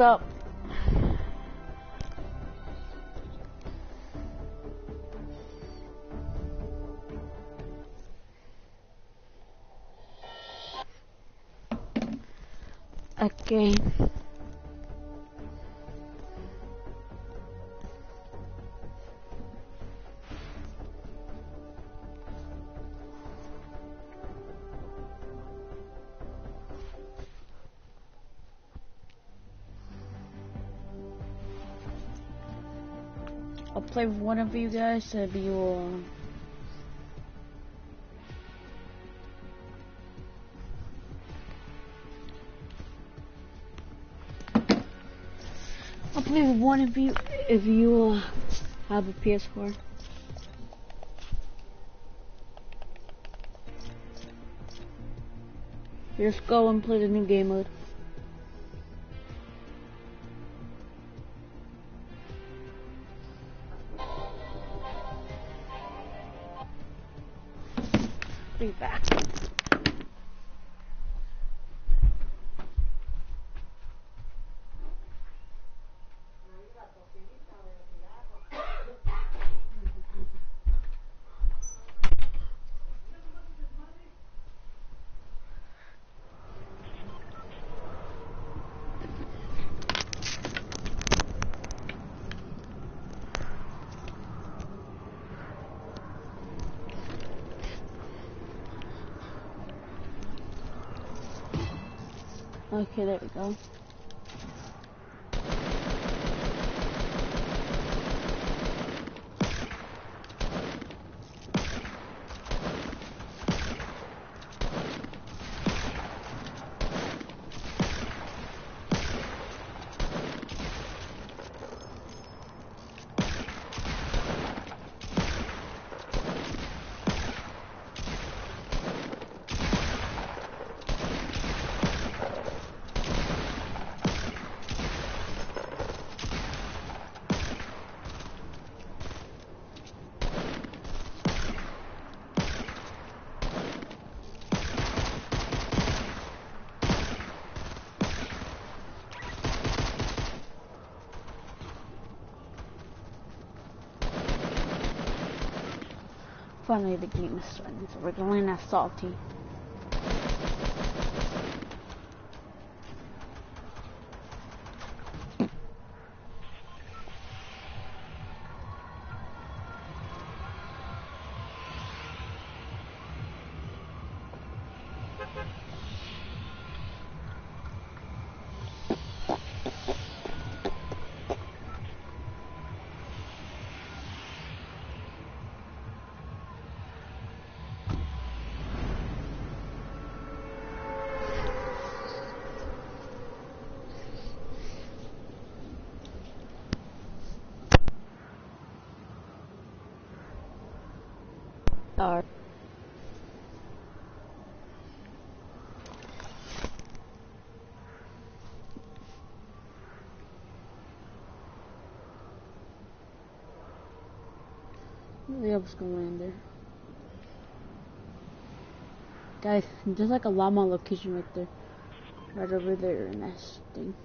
up? Okay. I'll play with one of you guys so you will. I'll play with one of you if you have a PS4. Just go and play the new game mode. Be back. Okay, there we go. Finally the game is starting, so we're going at salty. The other's gonna land there. Guys, there's like a llama location right there. Right over there in that thing.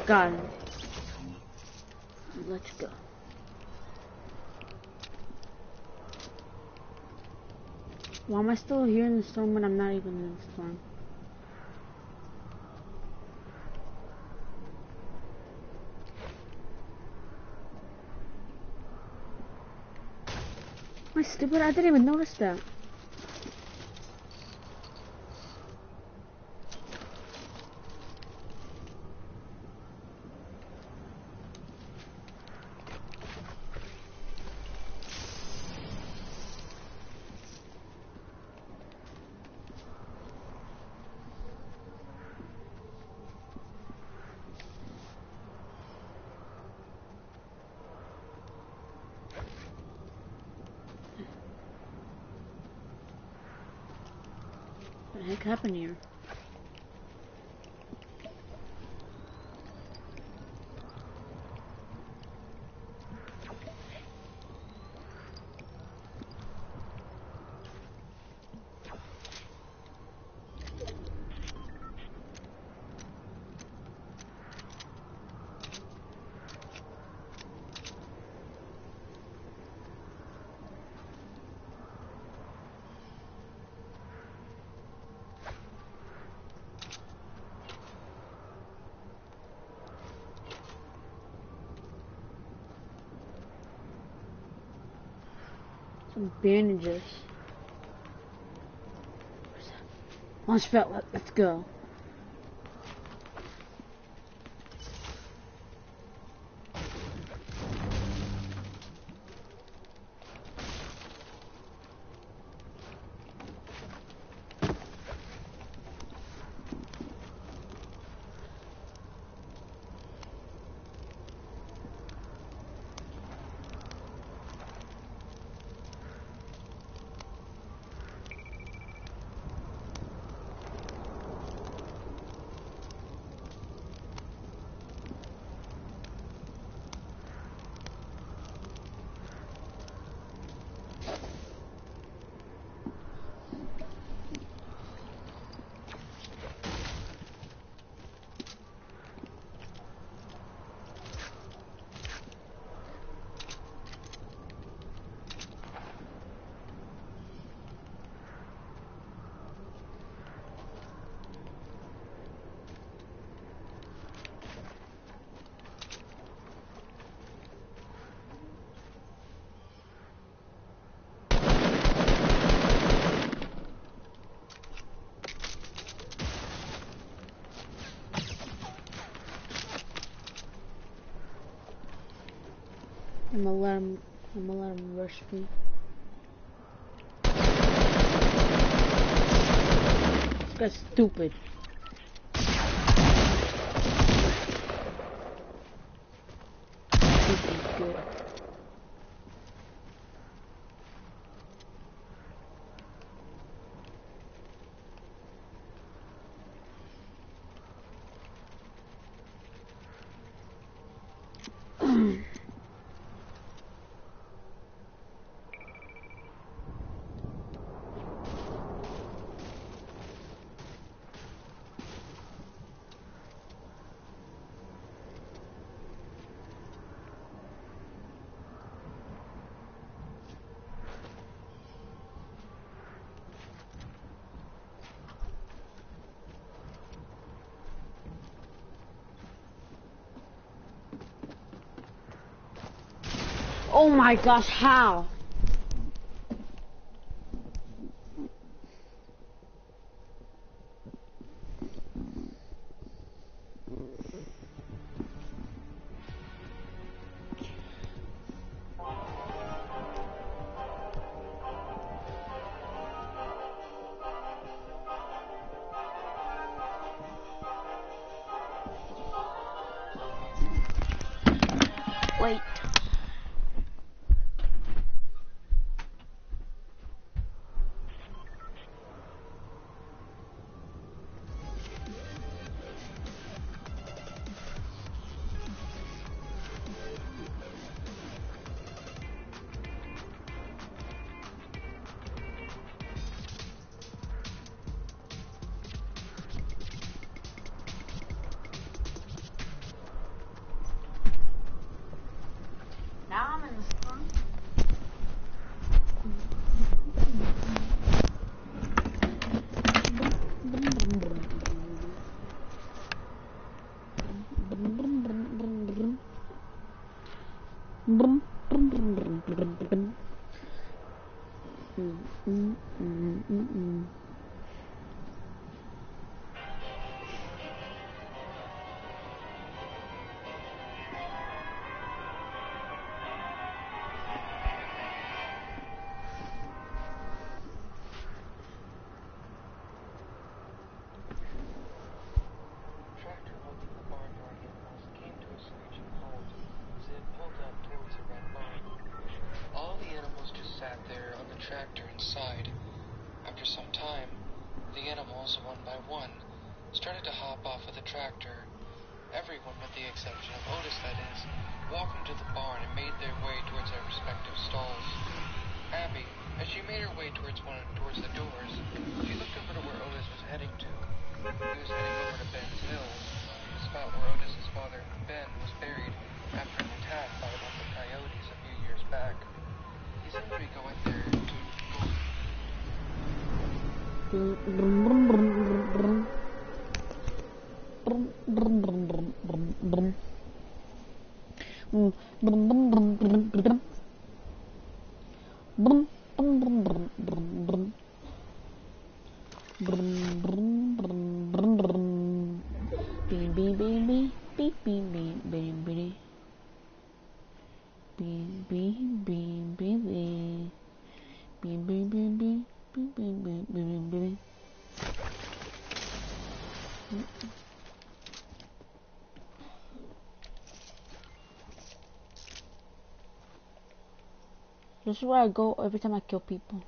Got him. Let's go. Why am I still here in the storm when I'm not even in the storm? My stupid, I didn't even notice that. the heck happened here? Some bandages. Launchpad, let's go. I'm gonna let him rush me. This guy's stupid. This is good. Oh my gosh, how? Wait. Now I'm in the storm. Tractor hooked to the barn door animals came to a screeching halt as it pulled up towards the red started to hop off of the tractor. Everyone, with the exception of Otis, that is, walked into the barn and made their way towards their respective stalls. Abby, as she made her way towards the doors, she looked over to where Otis was heading to. He was heading over to Ben's Mills, the spot where Otis's father, Ben, was buried after an attack by a bunch of coyotes a few years back. He seemed to be going there to This is where I go every time I kill people.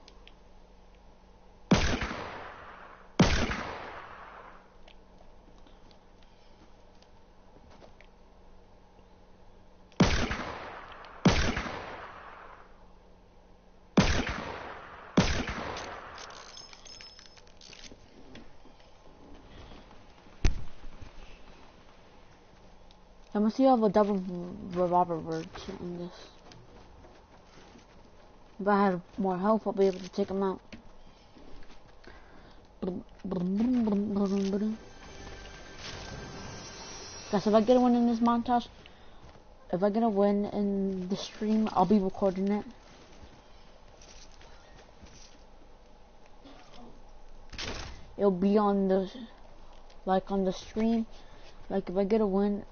I must see you have a double revolver bird in this. If I had more health, I'll be able to take them out. Guys, if I get a win in this montage, if I get a win in the stream, I'll be recording it. It'll be on the, like on the stream. Like if I get a win,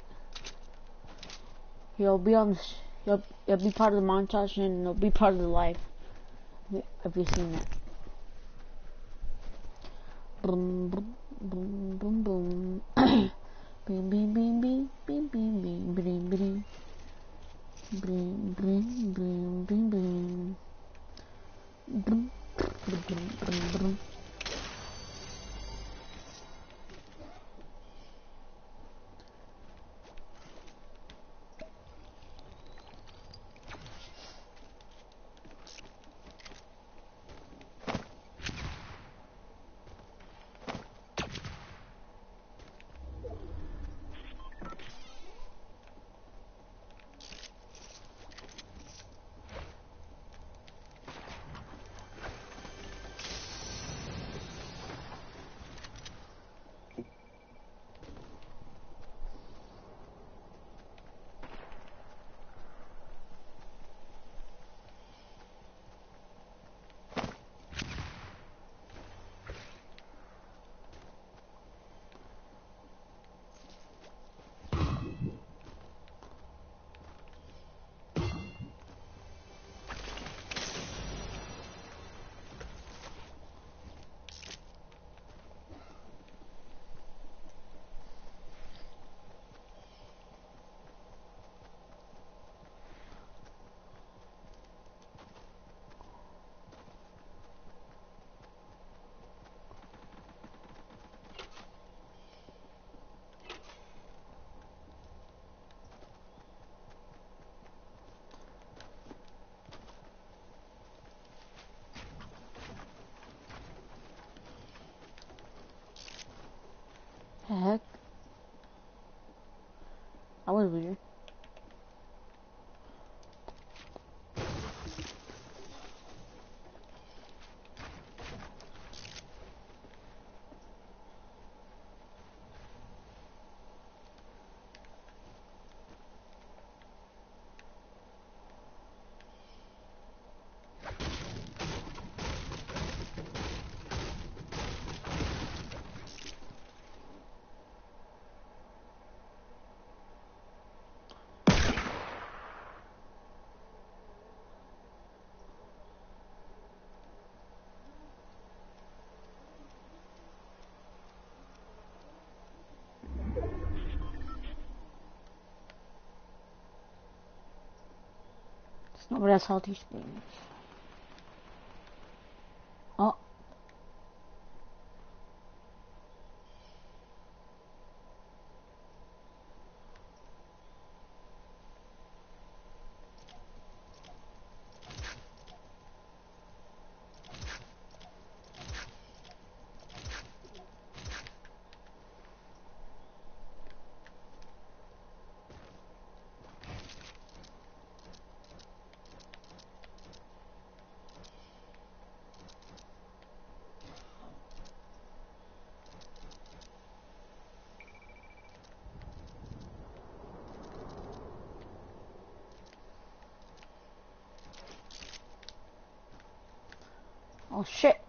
he'll be on. It'll be part of the montage and it'll be part of the live. Have you seen that? Boom, boom, boom, boom, boom. Beam, beam, beam, beam, beam, beam, beam, beam, beam. Boom, boom, boom, boom, boom. Boom, boom, boom, boom. Heck? That was weird. It's not what that's salty spoons. Oh. Oh shit.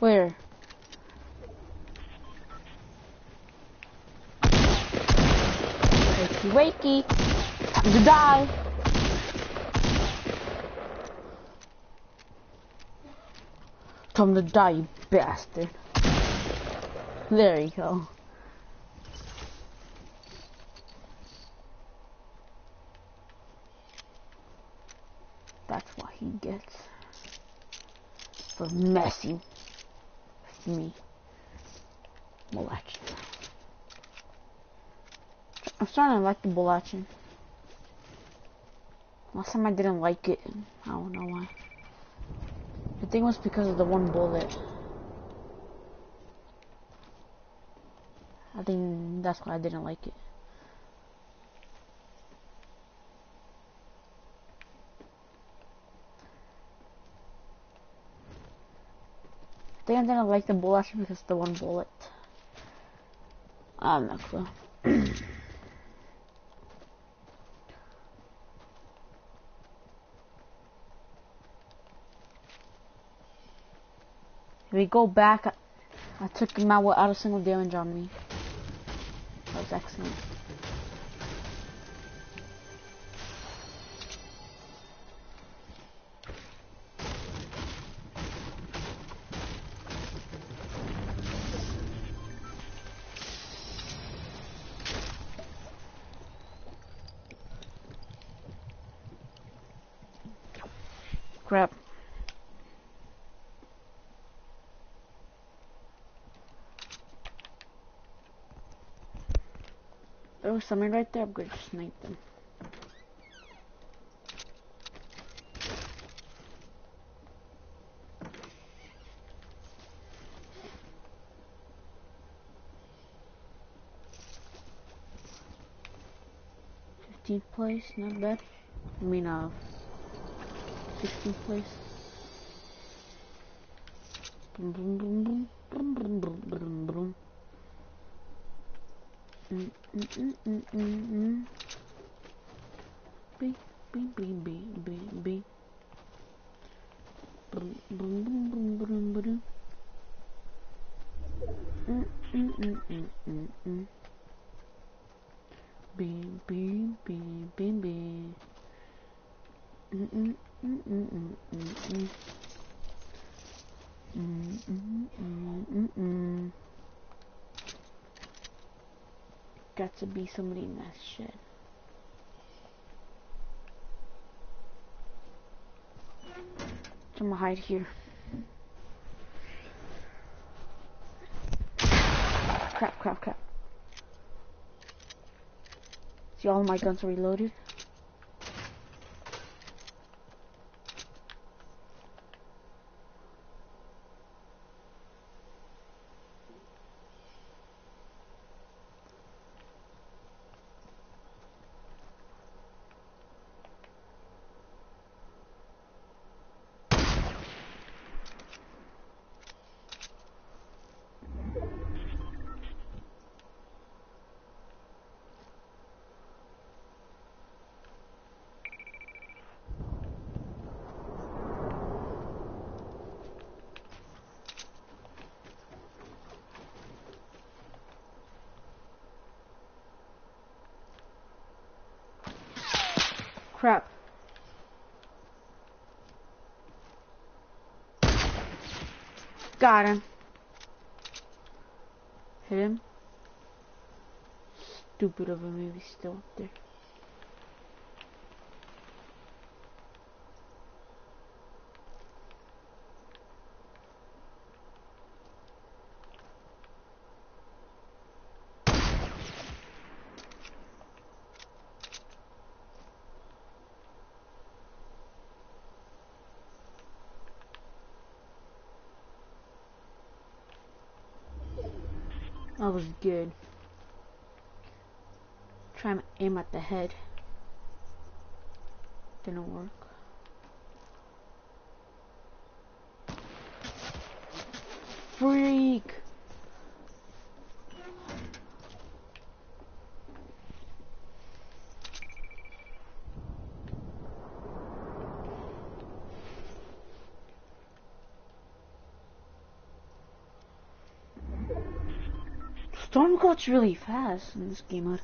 Where? Wakey, wakey. Time to die. Time to die, you bastard. There you go. That's what he gets for messing with me. Bull action. I'm starting to like the bull action. Last time I didn't like it. I don't know why. I think it was because of the one bullet. I think that's why I didn't like it. I think I didn't like the bull action because of the one bullet. I have no clue. If we go back, I took him out without a single damage on me. That was excellent. Crap. There was somebody right there. I'm gonna snipe them. Place, not bad. I mean, 16th place. Brum, brum, brum, brum, brum, brum, brum, brum. Bing, bing, bing, bing, bing, bing. Brum, brum, brum, brum, brum, brum. Bing, bing, bing, bing, bing. Got to be somebody in that shed. So I'm gonna hide here. Crap, crap, crap. See, all my guns are reloaded. Crap. Got him. Hit him. Stupid of him, maybe still up there. That was good. Try and aim at the head. Didn't work. Freak! Storm goes really fast in this game mode.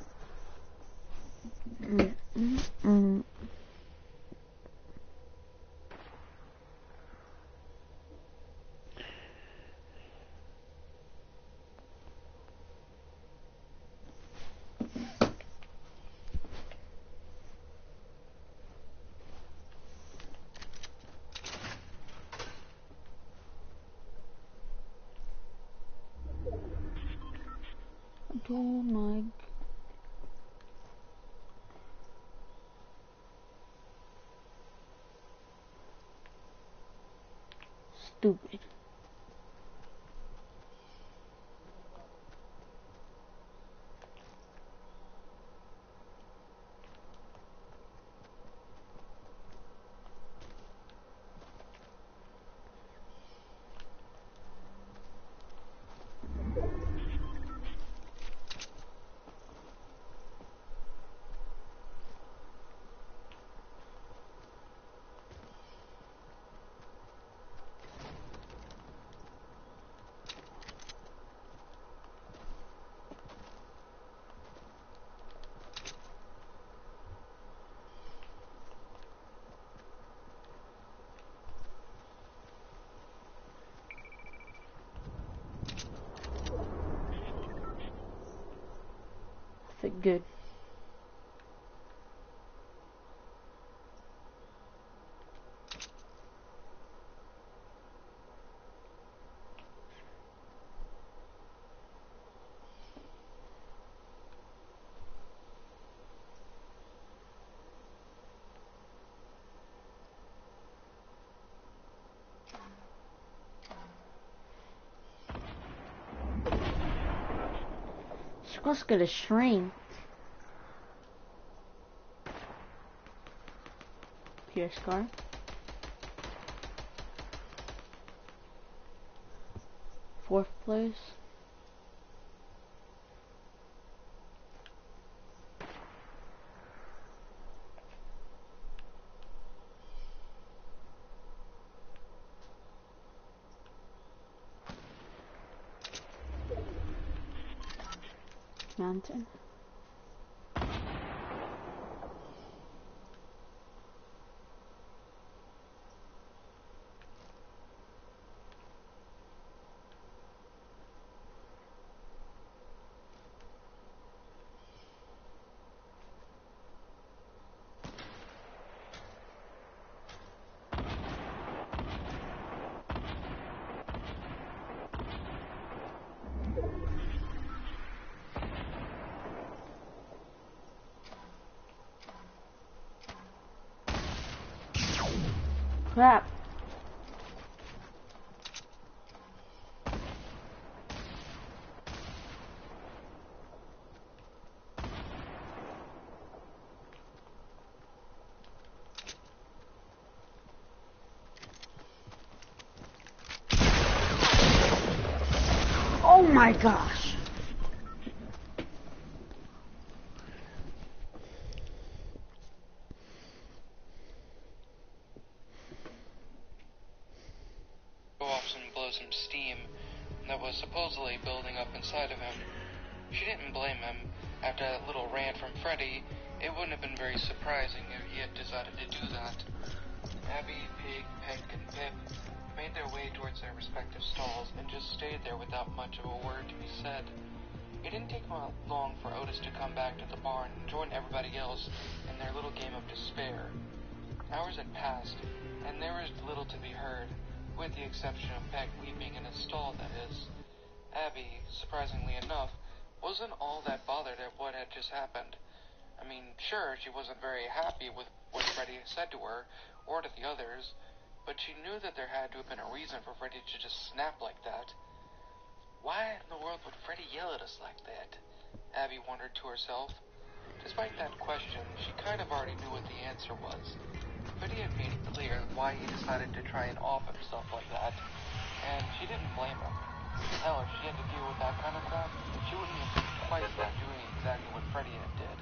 Oh my. Stupid. That's good. Squirrel's gonna shrink. Here, Scar. Fourth place. Mountain. Crap. Oh my gosh. Go off and blow some steam that was supposedly building up inside of him. She didn't blame him. After that little rant from Freddy, it wouldn't have been very surprising if he had decided to do that. Abby, Pig, Peck, and Pip made their way towards their respective stalls and just stayed there without much of a word to be said. It didn't take long for Otis to come back to the barn and join everybody else in their little game of despair. Hours had passed, and there was little to be heard, with the exception of Peck weeping in his stall, that is. Abby, surprisingly enough, wasn't all that bothered at what had just happened. I mean, sure, she wasn't very happy with what Freddy said to her, or to the others, but she knew that there had to have been a reason for Freddy to just snap like that. Why in the world would Freddy yell at us like that? Abby wondered to herself. Despite that question, she kind of already knew what the answer was. Freddy had made it clear why he decided to try and off himself like that, and she didn't blame him. Hell, if she had to deal with that kind of crap, she wouldn't have think twice about doing exactly what Freddy had did.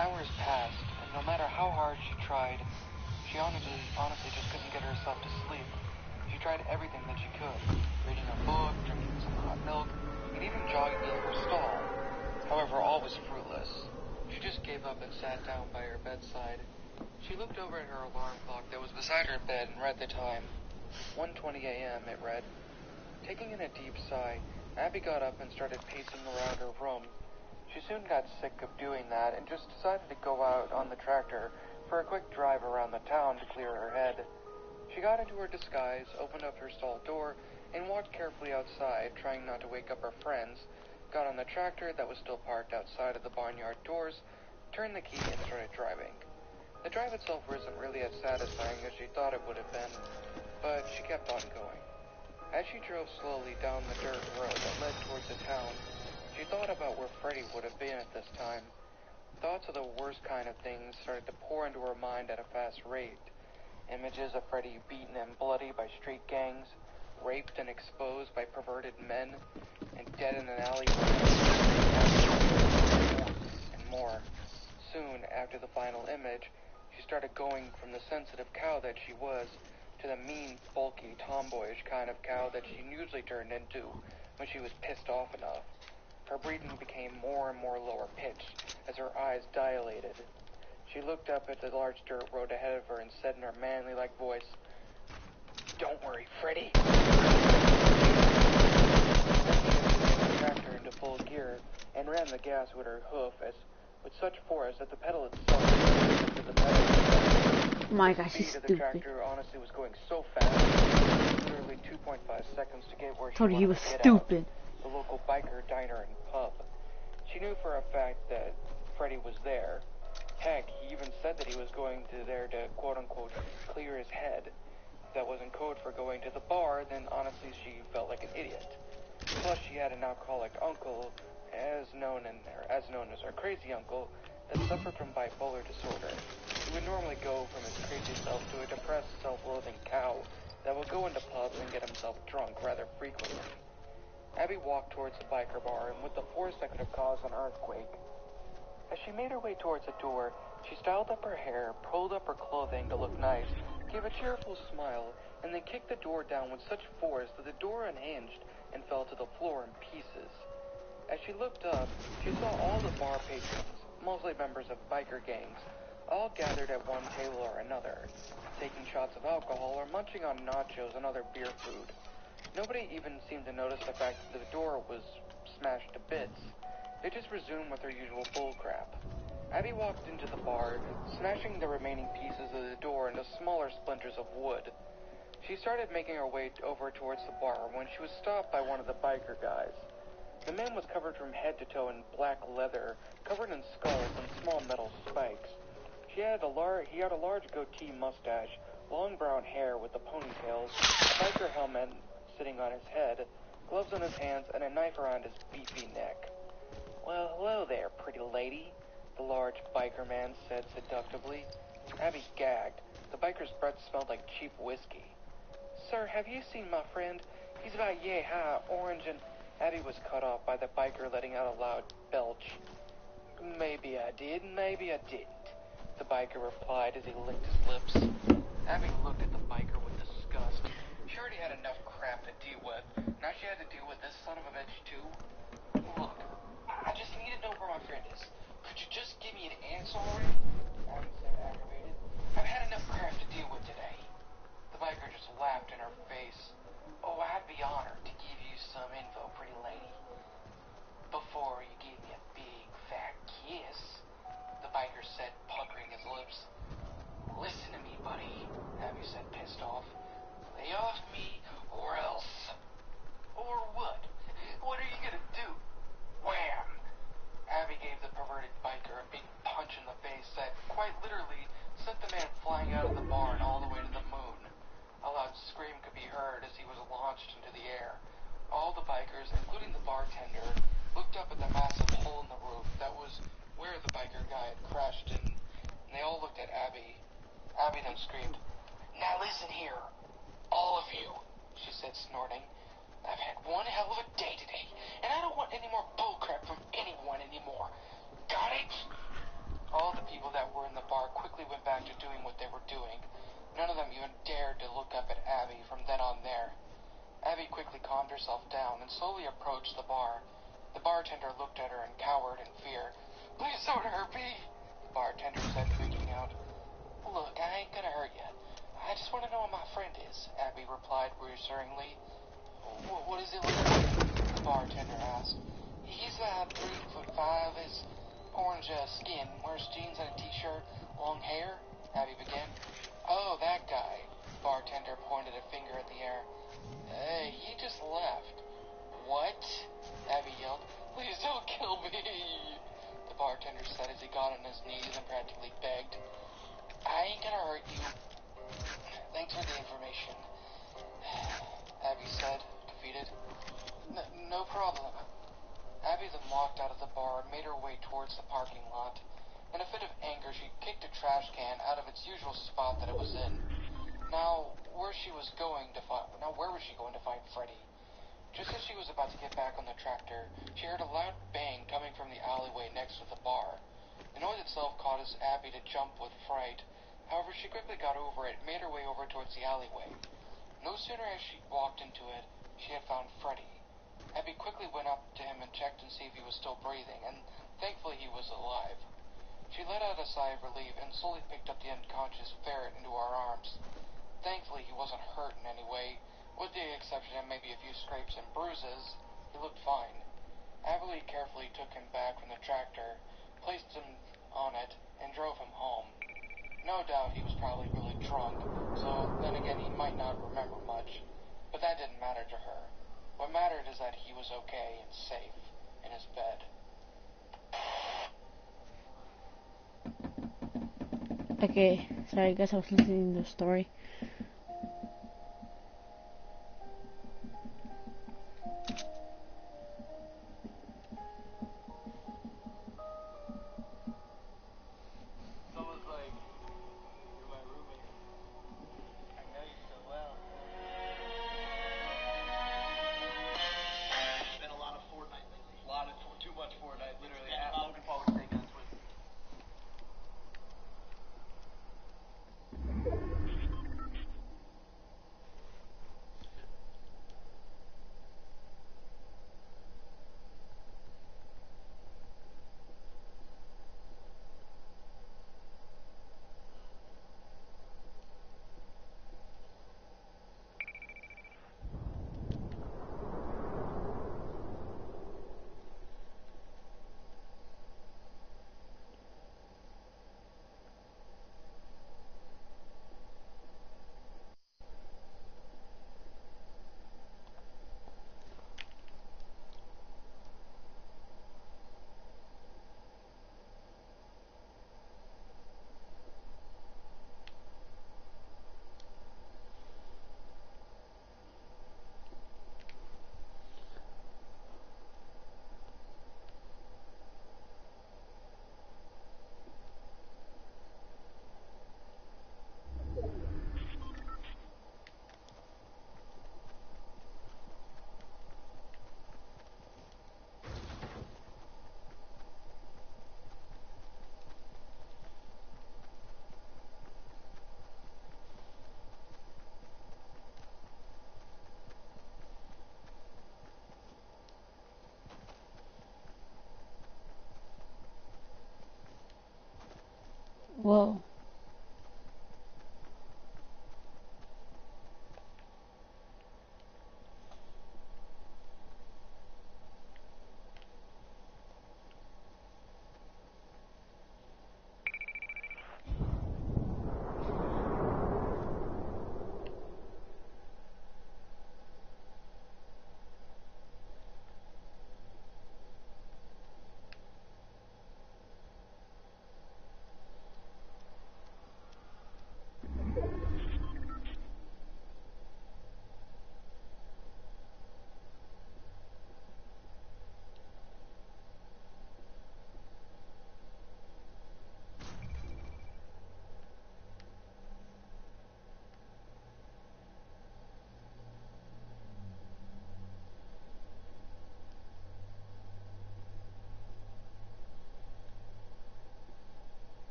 Hours passed, and no matter how hard she tried, she honestly just couldn't get herself to sleep. She tried everything that she could, reading a book, drinking some hot milk, and even jogging in her stall. However, all was fruitless. She just gave up and sat down by her bedside. She looked over at her alarm clock that was beside her bed and read the time. 1:20 a.m., it read. Taking in a deep sigh, Abby got up and started pacing around her room. She soon got sick of doing that and just decided to go out on the tractor for a quick drive around the town to clear her head. She got into her disguise, opened up her stall door, and walked carefully outside, trying not to wake up her friends, got on the tractor that was still parked outside of the barnyard doors, turned the key, and started driving. The drive itself wasn't really as satisfying as she thought it would have been, but she kept on going. As she drove slowly down the dirt road that led towards the town, she thought about where Freddy would have been at this time. Thoughts of the worst kind of things started to pour into her mind at a fast rate. Images of Freddy beaten and bloody by street gangs, raped and exposed by perverted men, and dead in an alleyway, and more. Soon after the final image, she started going from the sensitive cow that she was to the mean, bulky, tomboyish kind of cow that she usually turned into when she was pissed off enough. Her breathing became more and more lower pitched as her eyes dilated. She looked up at the large dirt road ahead of her and said in her manly-like voice, "Don't worry, Freddy." Then she shifted the tractor into full gear and ran the gas with her hoof with such force that the pedal itself into the pedal. Oh my gosh, The she's speed of the stupid. tractor honestly was going so fast, it took literally 2.5 seconds to get where she Told you he wanted was to get stupid. out, the local biker diner and pub. She knew for a fact that Freddy was there. Heck, he even said that he was going there to quote-unquote clear his head. If that wasn't code for going to the bar, then honestly she felt like an idiot. Plus she had an alcoholic uncle, as known as her crazy uncle, that suffered from bipolar disorder. He would normally go from his crazy self to a depressed, self-loathing cow that would go into pubs and get himself drunk rather frequently. Abby walked towards the biker bar, and with the force that could have caused an earthquake. As she made her way towards the door, she styled up her hair, pulled up her clothing to look nice, gave a cheerful smile, and then kicked the door down with such force that the door unhinged and fell to the floor in pieces. As she looked up, she saw all the bar patrons, mostly members of biker gangs, all gathered at one table or another, taking shots of alcohol or munching on nachos and other beer food. Nobody even seemed to notice the fact that the door was smashed to bits. They just resumed with their usual bullcrap. Abby walked into the bar, smashing the remaining pieces of the door into smaller splinters of wood. She started making her way over towards the bar when she was stopped by one of the biker guys. The man was covered from head to toe in black leather, covered in skulls and small metal spikes. He had a large goatee mustache, long brown hair with the ponytails, a biker helmet sitting on his head, gloves on his hands, and a knife around his beefy neck. "Well, hello there, pretty lady," the large biker man said seductively. Abby gagged. The biker's breath smelled like cheap whiskey. "Sir, have you seen my friend? He's about yay high, orange, and..." Abby was cut off by the biker letting out a loud belch. "Maybe I did, maybe I didn't," the biker replied as he licked his lips. Abby looked at the biker with disgust. She already had enough crap to deal with. Now she had to deal with this son of a bitch too. "Look, I just need to know where my friend is. Could you just give me an answer already?" Abby said, aggravated. "I've had enough crap to deal with today." The biker just laughed in her face. "Oh, I'd be honored to give you some info, pretty lady. Before you give me a big, fat kiss," the biker said, puckering his lips. "Listen to me, buddy," Abby said, pissed off. "Lay off me, or else." "Or what? What are you gonna do? up at the massive hole in the roof that was where the biker guy had crashed in, and they all looked at Abby. Abby then screamed, "Now listen here, all of you," she said, snorting. "I've had one hell of a day today, and I don't want any more bullcrap from anyone anymore. Got it?" All the people that were in the bar quickly went back to doing what they were doing. None of them even dared to look up at Abby from then on there. Abby quickly calmed herself down and slowly approached the bar. The bartender looked at her and cowered in fear. "Please don't hurt me," the bartender said, freaking out. "Look, I ain't gonna hurt you. I just want to know where my friend is," Abby replied reassuringly. What does he look like?" the bartender asked. "He's 3'5", his orange skin, wears jeans and a t-shirt, long hair," Abby began. "Oh, that guy," the bartender pointed a finger at the air. "He just left." "What?" Abby yelled. "Please don't kill me," the bartender said as he got on his knees and practically begged. "I ain't gonna hurt you. Thanks for the information," Abby said, defeated. No problem." Abby then walked out of the bar and made her way towards the parking lot. In a fit of anger, she kicked a trash can out of its usual spot that it was in. Where was she going to find Freddy? Just as she was about to get back on the tractor, she heard a loud bang coming from the alleyway next to the bar. The noise itself caused Abby to jump with fright. However, she quickly got over it and made her way over towards the alleyway. No sooner had she walked into it, she had found Freddy. Abby quickly went up to him and checked and see if he was still breathing, and thankfully he was alive. She let out a sigh of relief and slowly picked up the unconscious ferret into her arms. Thankfully he wasn't hurt in any way, with the exception of maybe a few scrapes and bruises. He looked fine. Abby carefully took him back from the tractor, placed him on it, and drove him home. No doubt he was probably really drunk, so then again he might not remember much, but that didn't matter to her. What mattered is that he was okay and safe in his bed. Okay, sorry guys, I was listening to the story. Too much Fornite, literally. Logan Paul was taking on Twitter. Whoa.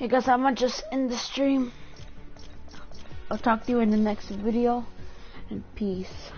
Hey guys, I'm gonna just end the stream. I'll talk to you in the next video, and peace.